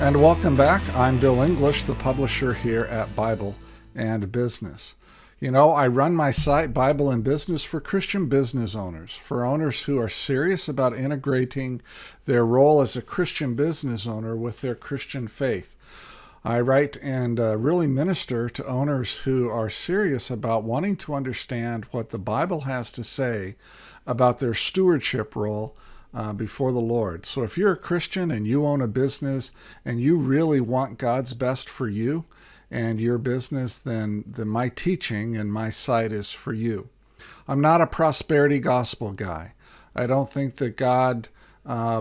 And welcome back. I'm Bill English, the publisher here at Bible and Business. You know, I run my site, Bible and Business, for Christian business owners, for owners who are serious about integrating their role as a Christian business owner with their Christian faith. I write and really minister to owners who are serious about wanting to understand what the Bible has to say about their stewardship role before the Lord. So if you're a Christian and you own a business and you really want God's best for you and your business, then my teaching and my site is for you. I'm not a prosperity gospel guy. I don't think that God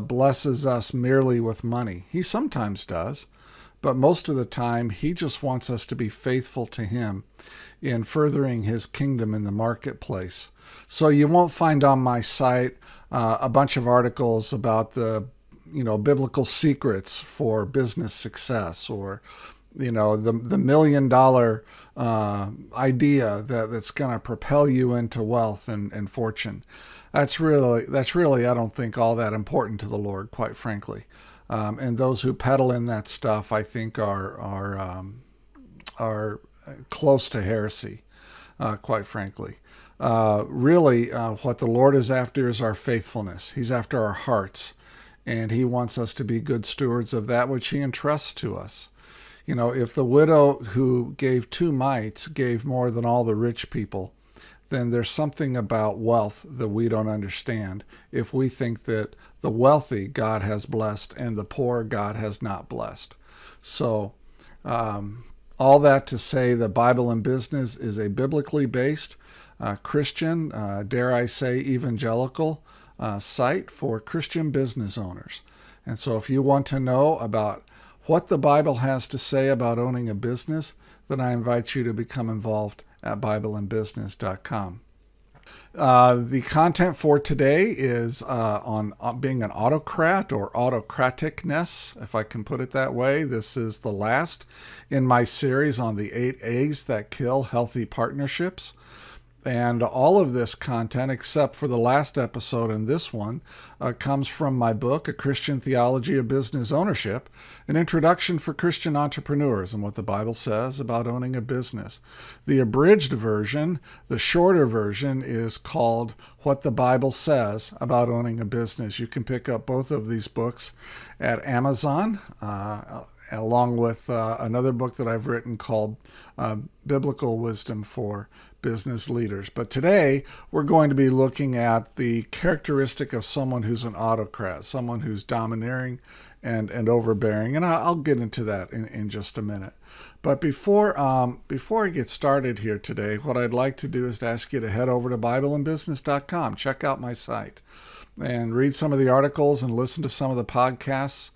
blesses us merely with money. He sometimes does, but most of the time he just wants us to be faithful to him in furthering his kingdom in the marketplace. So you won't find on my site a bunch of articles about the biblical secrets for business success, or the $1 million idea that's going to propel you into wealth and fortune. That's really I don't think all that important to the Lord, quite frankly. And those who peddle in that stuff, I think, are close to heresy, quite frankly. Really, what the Lord is after is our faithfulness. He's after our hearts, and he wants us to be good stewards of that which he entrusts to us. You know, if the widow who gave 2 mites gave more than all the rich people, then there's something about wealth that we don't understand if we think that the wealthy God has blessed and the poor God has not blessed. So all that to say, the Bible and Business is a biblically based Christian, dare I say evangelical site for Christian business owners. And so if you want to know about what the Bible has to say about owning a business, then I invite you to become involved at BibleandBusiness.com. The content for today is on being an autocrat or autocraticness, if I can put it that way. This is the last in my series on the 8 A's that kill healthy partnerships. And all of this content, except for the last episode and this one, comes from my book, A Christian Theology of Business Ownership, an introduction for Christian entrepreneurs and what the Bible says about owning a business. The abridged version, the shorter version, is called What the Bible Says About Owning a Business. You can pick up both of these books at Amazon, along with another book that I've written called Biblical Wisdom for Business Leaders. But today, we're going to be looking at the characteristic of someone who's an autocrat, someone who's domineering and overbearing. And I'll get into that in just a minute. But before I get started here today, what I'd like to do is to ask you to head over to BibleandBusiness.com. Check out my site and read some of the articles and listen to some of the podcasts.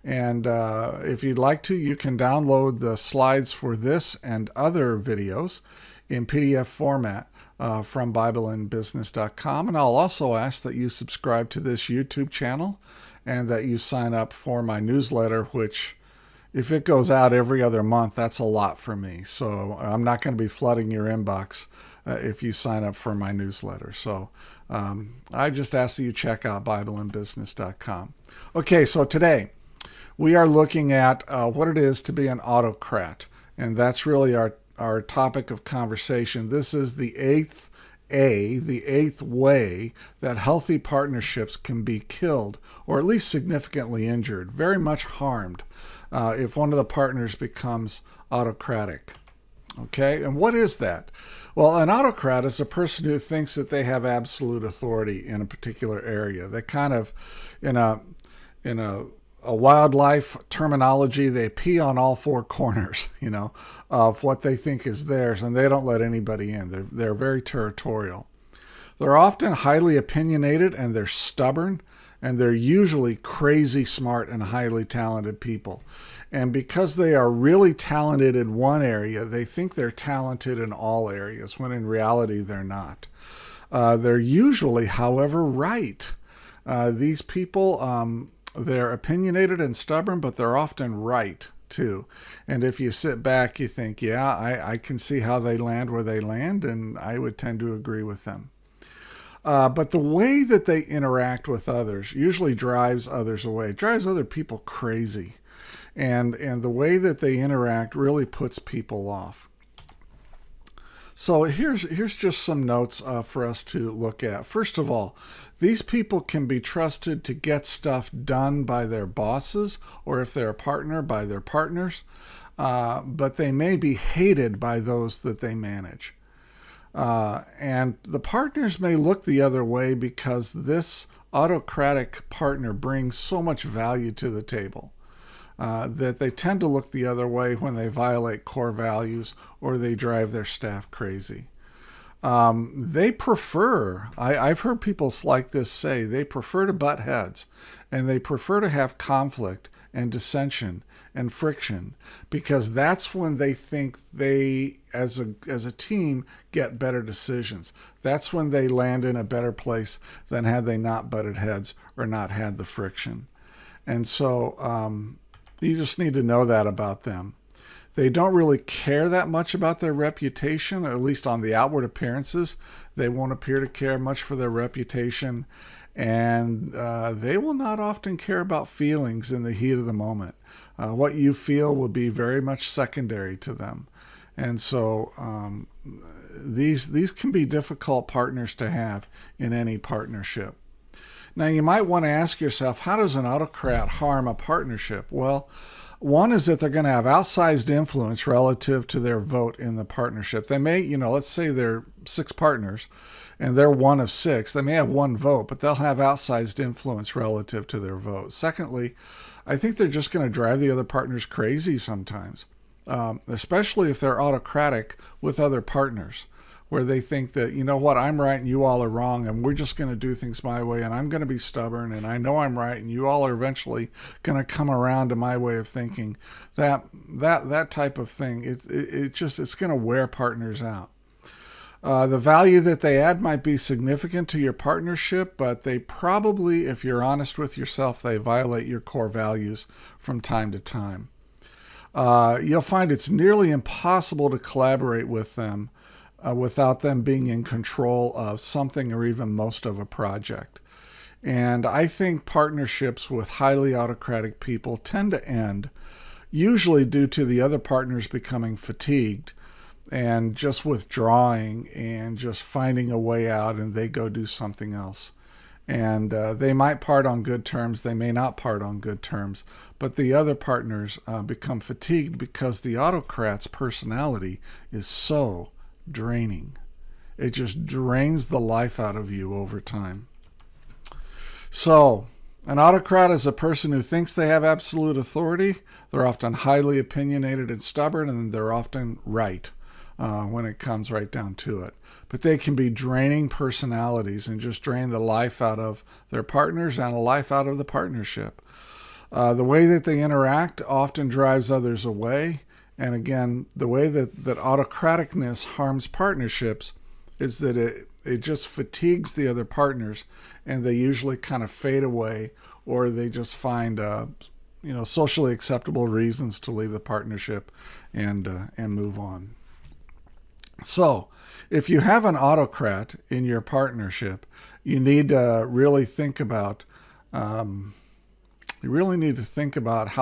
And if you'd like to, you can download the slides for this and other videos in PDF format from BibleandBusiness.com. And I'll also ask that you subscribe to this YouTube channel and that you sign up for my newsletter, which, if it goes out every other month, that's a lot for me. So I'm not going to be flooding your inbox if you sign up for my newsletter. So I just ask that you check out BibleandBusiness.com. Okay, so today we are looking at what it is to be an autocrat, and that's really our topic of conversation. This is the eighth way that healthy partnerships can be killed, or at least significantly injured, very much harmed, if one of the partners becomes autocratic. Okay, and what is that? Well, an autocrat is a person who thinks that they have absolute authority in a particular area. They kind of, in a wildlife terminology, they pee on all 4 corners, of what they think is theirs, and they don't let anybody in. They're very territorial. They're often highly opinionated, and they're stubborn, and they're usually crazy smart and highly talented people. And because they are really talented in one area, they think they're talented in all areas, when in reality they're not. They're usually, however, right. These people, they're opinionated and stubborn, but they're often right too. And if you sit back, you think, yeah, I can see how they land where they land, and I would tend to agree with them. But the way that they interact with others usually drives others away, drives other people crazy. and the way that they interact really puts people off. So here's just some notes for us to look at. First of all, these people can be trusted to get stuff done by their bosses, or if they're a partner, by their partners, but they may be hated by those that they manage. And the partners may look the other way because this autocratic partner brings so much value to the table. That they tend to look the other way when they violate core values or they drive their staff crazy. They prefer, I've heard people like this say, they prefer to butt heads, and they prefer to have conflict and dissension and friction, because that's when they think they, as a team, get better decisions. That's when they land in a better place than had they not butted heads or not had the friction. And so, you just need to know that about them. They don't really care that much about their reputation, at least on the outward appearances. They won't appear to care much for their reputation, and they will not often care about feelings in the heat of the moment. What you feel will be very much secondary to them. And so these can be difficult partners to have in any partnership. Now, you might want to ask yourself, how does an autocrat harm a partnership? Well, one is that they're going to have outsized influence relative to their vote in the partnership. They may, let's say there are 6 partners and they're one of 6. They may have 1 vote, but they'll have outsized influence relative to their vote. Secondly, I think they're just going to drive the other partners crazy sometimes, especially if they're autocratic with other partners, where they think that, I'm right and you all are wrong, and we're just going to do things my way, and I'm going to be stubborn, and I know I'm right, and you all are eventually going to come around to my way of thinking. That type of thing, it's going to wear partners out. The value that they add might be significant to your partnership, but they probably, if you're honest with yourself, they violate your core values from time to time. You'll find it's nearly impossible to collaborate with them without them being in control of something or even most of a project. And I think partnerships with highly autocratic people tend to end, usually due to the other partners becoming fatigued and just withdrawing and just finding a way out, and they go do something else. And they might part on good terms, they may not part on good terms, but the other partners become fatigued because the autocrat's personality is so draining. It just drains the life out of you over time. So, an autocrat is a person who thinks they have absolute authority. They're often highly opinionated and stubborn, and they're often right when it comes right down to it. But they can be draining personalities and just drain the life out of their partners and a life out of the partnership. The way that they interact often drives others away. And again, the way that autocraticness harms partnerships is that it just fatigues the other partners, and they usually kind of fade away, or they just find socially acceptable reasons to leave the partnership and move on. So, if you have an autocrat in your partnership, you need to really think about how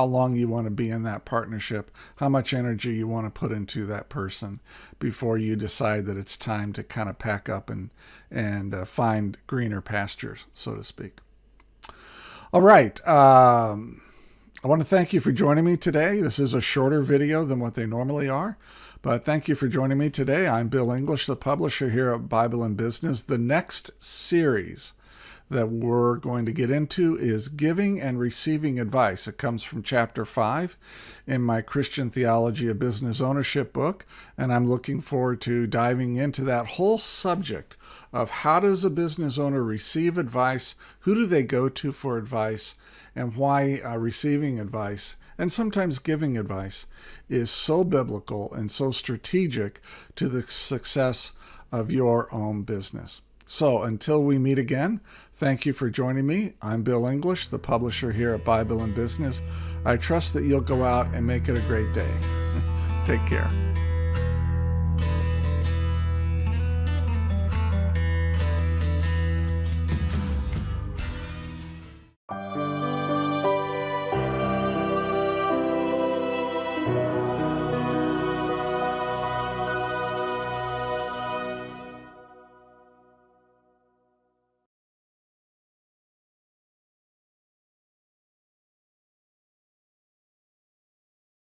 long you want to be in that partnership, how much energy you want to put into that person before you decide that it's time to kind of pack up and find greener pastures, so to speak. All right. I want to thank you for joining me today. This is a shorter video than what they normally are, but thank you for joining me today. I'm Bill English, the publisher here at Bible and Business. The next series that we're going to get into is Giving and Receiving Advice. It comes from chapter 5 in my Christian Theology of Business Ownership book, and I'm looking forward to diving into that whole subject of how does a business owner receive advice, who do they go to for advice, and why receiving advice and sometimes giving advice is so biblical and so strategic to the success of your own business. So until we meet again, thank you for joining me. I'm Bill English, the publisher here at Bible and Business. I trust that you'll go out and make it a great day. Take care.